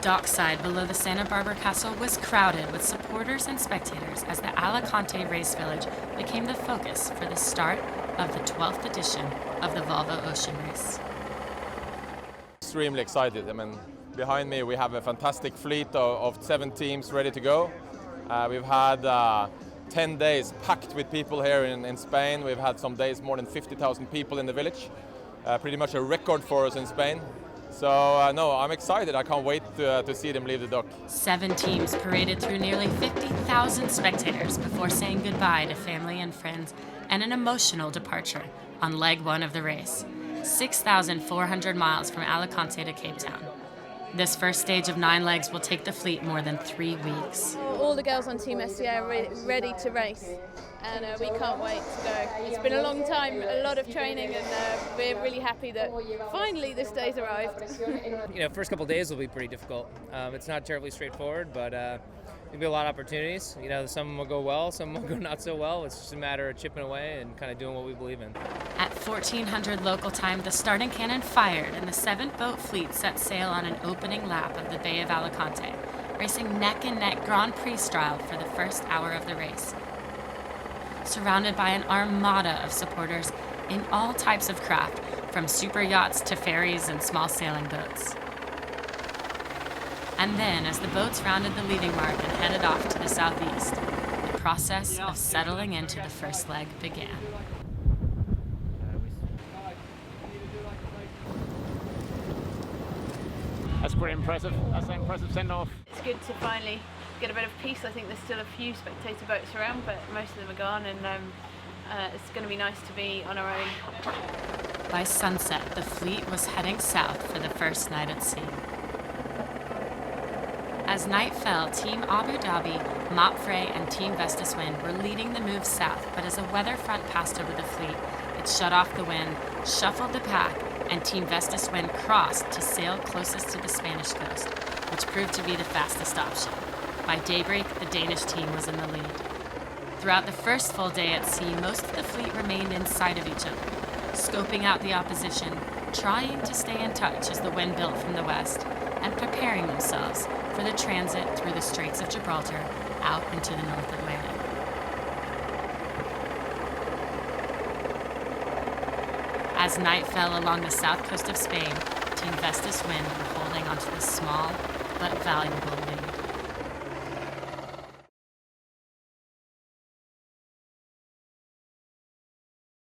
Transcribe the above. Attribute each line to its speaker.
Speaker 1: dockside below the Santa Barbara Castle was crowded with supporters and spectators as the Alicante race village became the focus for the start of the 12th edition of the Volvo Ocean Race.
Speaker 2: Extremely excited. I mean, behind me we have a fantastic fleet of 7 teams ready to go. We've had 10 days packed with people here in Spain. We've had some days more than 50,000 people in the village. Pretty much a record for us in Spain. So no, I'm excited. I can't wait to see them leave the dock.
Speaker 1: 7 teams paraded through nearly 50,000 spectators before saying goodbye to family and friends and an emotional departure on leg 1 of the race, 6,400 miles from Alicante to Cape Town. This first stage of 9 legs will take the fleet more than 3 weeks.
Speaker 3: All the girls on Team SCA are ready to race, and we can't wait to go. It's been a long time, a lot of training, and we're really happy that finally this day's arrived.
Speaker 4: First couple of days will be pretty difficult. It's not terribly straightforward, but there'll be a lot of opportunities. Some will go well, some will go not so well. It's just a matter of chipping away and kind of doing what we believe in.
Speaker 1: At 1400 local time, the starting cannon fired and the 7th boat fleet set sail on an opening lap of the Bay of Alicante, racing neck-and-neck Grand Prix style for the first hour of the race. Surrounded by an armada of supporters in all types of craft, from super yachts to ferries and small sailing boats. And then, as the boats rounded the leading mark and headed off to the southeast, the process of settling into the first leg began.
Speaker 5: That's pretty impressive. That's an impressive send-off.
Speaker 3: It's good to finally get a bit of peace. I think there's still a few spectator boats around, but most of them are gone, and it's going to be nice to be on our own.
Speaker 1: By sunset, the fleet was heading south for the first night at sea. As night fell, Team Abu Dhabi, Mapfre, and Team Vestas Wind were leading the move south, but as a weather front passed over the fleet, it shut off the wind, shuffled the pack, and Team Vestas Wind crossed to sail closest to the Spanish coast, which proved to be the fastest option. By daybreak, the Danish team was in the lead. Throughout the first full day at sea, most of the fleet remained inside of each other, scoping out the opposition, trying to stay in touch as the wind built from the west, and preparing themselves for the transit through the Straits of Gibraltar out into the North Atlantic. As night fell along the south coast of Spain, Team Vestas Wind were holding onto the small but valuable